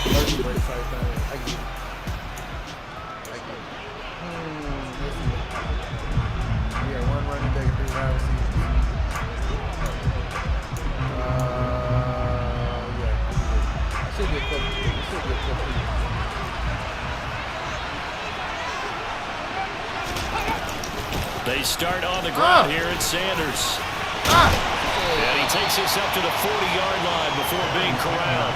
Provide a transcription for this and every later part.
Lurch break type thing. I get it. I get it. Let's see. We got one running back and 3 wide receivers. Yeah. It should be a couple. It should be a couple. They start on the ground here at Sanders. And he takes this up to the 40-yard line before being corralled.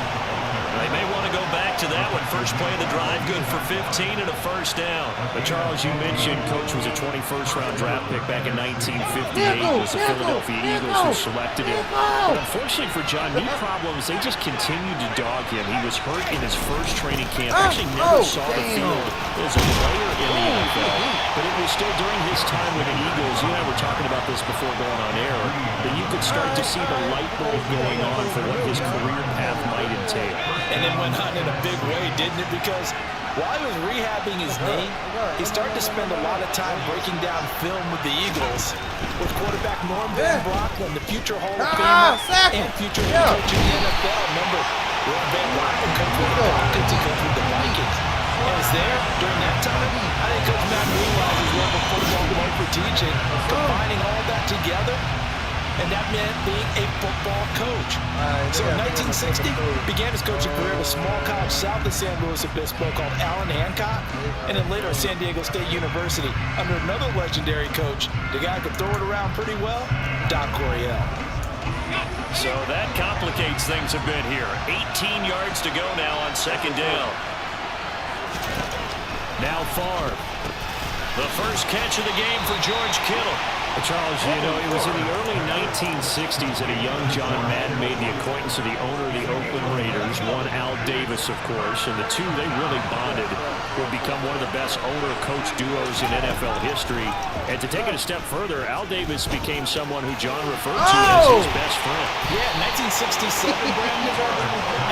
They may want to go back to that one. First play of the drive, good for 15 and a first down. But Charles, you mentioned Coach was a 21st-round draft pick back in 1958. It was the Philadelphia Eagles who selected him. But unfortunately for John, knee problems, they just continued to dog him. He was hurt in his first training camp. Actually never saw the field as a player in the NFL. But it was still during his time with the Eagles. You and I were talking about this before going on air, that you could start to see the light bulb going on for what his career path might entail. And it went on in a big way, didn't it? Because while he was rehabbing his knee, he started to spend a lot of time breaking down film with the Eagles, with quarterback Norm Van Brocklin, the future Hall of Famer and future head coach in the NFL. Remember, Norm Van Brocklin coached with the Falcons, he coached with the Vikings. And was there during that time. I think Coach Matt realizes what the football known for teaching, combining all that together. And that meant being a football coach. So in 1960, began his coaching career at a small college south of San Luis Obispo called Allen Hancock, and then later at San Diego State University under another legendary coach, the guy who could throw it around pretty well, Don Coryell. So that complicates things a bit here. 18 yards to go now on second down. Now Favre. The first catch of the game for George Kittle. Charles, you know, it was in the early 1960s that a young John Madden made the acquaintance of the owner of the Oakland Raiders, one Al Davis, of course, and the two, they really bonded, would become one of the best owner-coach duos in NFL history. And to take it a step further, Al Davis became someone who John referred to as his best friend. Yeah, 1967, Brandon,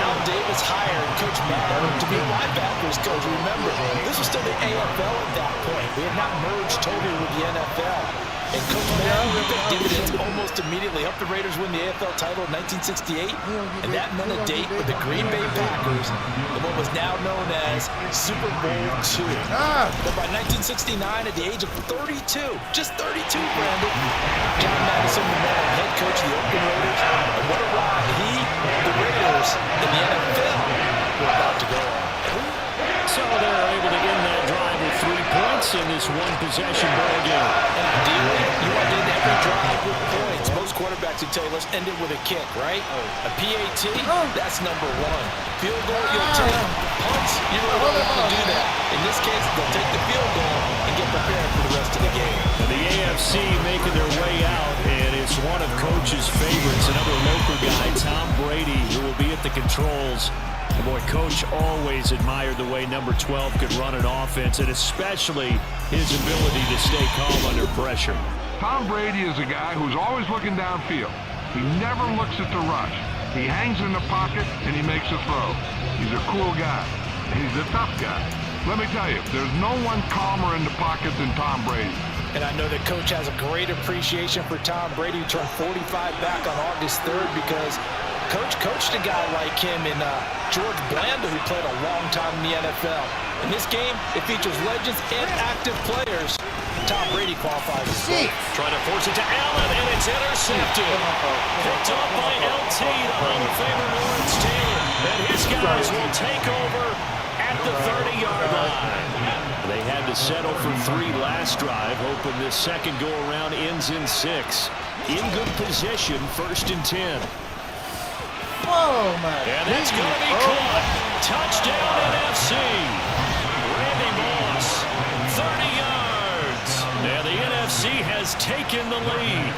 Al Davis hired Coach Madden to be linebackers coach. Remember, this was still the AFL at that point. We had not merged totally with the NFL. And Coach Madden reaped dividends almost immediately. Helped the Raiders win the AFL title in 1968, and that meant a date with the Green Bay Packers in what was now known as Super Bowl II. But by 1969, at the age of 32, just 32, Brandon, John Madison was head coach of the Oakland Raiders. And what a ride he, the Raiders, and the NFL were about to go on. So they're able to end that drive with 3 points in this one-possession ball game. And ideally, you want to end every drive with points. Most quarterbacks would tell you, let's end it with a kick, right? A PAT, that's number 1. Field goal, you'll take. Punts, you really don't want to do that. In this case, they'll take the field goal and get prepared for the rest of the game. The AFC making their way out, and it's one of Coach's favorites, another local guy, Tom Brady, who will be at the controls. And boy, Coach always admired the way number 12 could run an offense, and especially his ability to stay calm under pressure. Tom Brady is a guy who's always looking downfield. He never looks at the rush. He hangs in the pocket, and he makes a throw. He's a cool guy. He's a tough guy. Let me tell you, there's no one calmer in the pocket than Tom Brady. And I know that Coach has a great appreciation for Tom Brady, who turned 45 back on August 3rd, because Coach coached a guy like him in George Blanda, who played a long time in the NFL. In this game, it features legends and active players. Tom Brady qualifies as well. Trying to force it to Allen, and it's intercepted. Picked up by LT, the Hall of Famer Lawrence Taylor. And his guys will take over at the 30-yard line. They had to settle for 3 last drive, hoping this second go-around ends in 6. In good position, 1st and 10. Oh, my. And it's going to be caught. Touchdown NFC. Randy Moss, 30 yards. Now the NFC has taken the lead.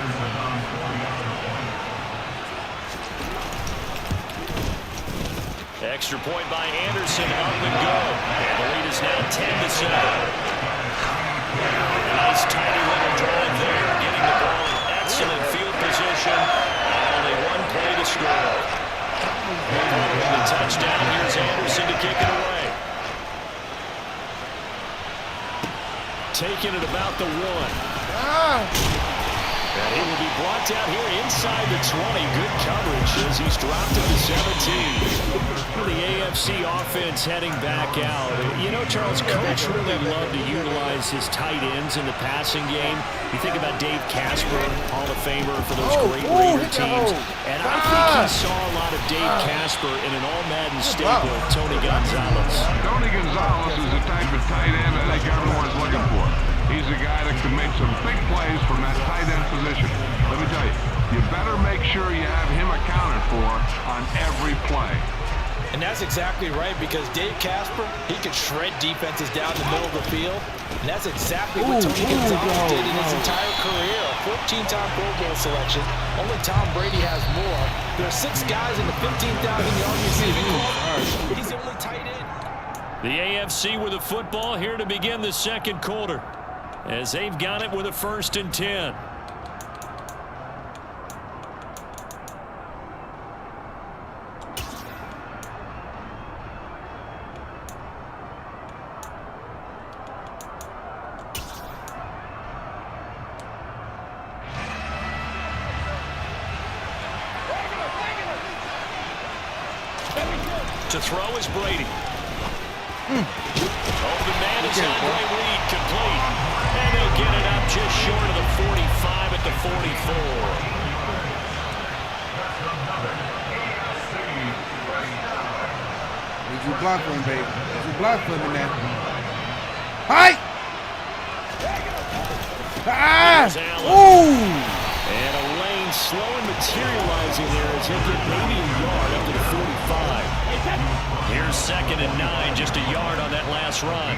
Extra point by Anderson, up and go. And the lead is now 10-7. A nice tidy little drive there, getting the ball in excellent field position. Only 1 play to score. The touchdown. Here's Anderson to kick it away. Taking it about the 1. And he will be brought down here inside the 20. Good coverage as he's dropped to the 17. For the AFC offense heading back out. You know, Charles, Coach really loved to utilize his tight ends in the passing game. You think about Dave Casper, Hall of Famer for those great Raider teams. And I think he saw a lot of Dave Casper in an all-Madden staple, Tony Gonzalez. Tony Gonzalez is the type of tight end I think everyone's looking for. He's a guy that can make some big plays from that tight end position. Let me tell you, you better make sure you have him accounted for on every play. And that's exactly right, because Dave Casper, he could shred defenses down the middle of the field. And that's exactly what Tony Gonzalez did in his entire career. A 14-time Pro Bowl selection. Only Tom Brady has more. There are 6 guys in the 15,000-yard receiving corps. He's the only tight end. The AFC with the football here to begin the second quarter, as they've got it with a 1st and 10. To throw is Brady. Open man is Andre Reed, complete. And they'll get it up just short of the 45 at the 44. Did you block for him, baby? Did you block for him in that? Hi! Ooh! And a lane slow and materializing there as he'll get maybe a yard up to the 45. Here's 2nd and 9, just a yard on that last run.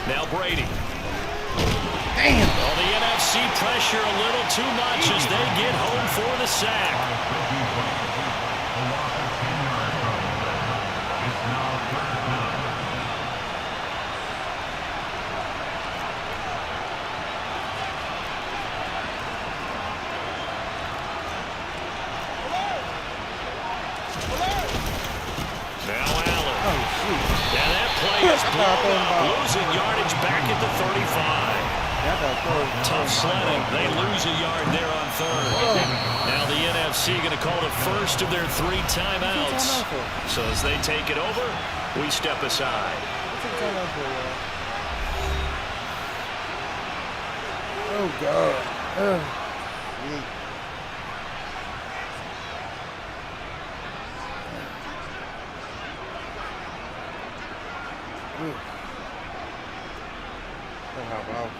Now Brady. Damn. Well, the NFC pressure a little too much as they get home for the sack. Now Allen. Oh, shoot. And that play is blown up, losing yardage back at the 35. Tough sledding. They lose a yard there on 3rd. Now the NFC going to call the first of their 3 timeouts. So as they take it over, we step aside. Oh, God. Don't hop off.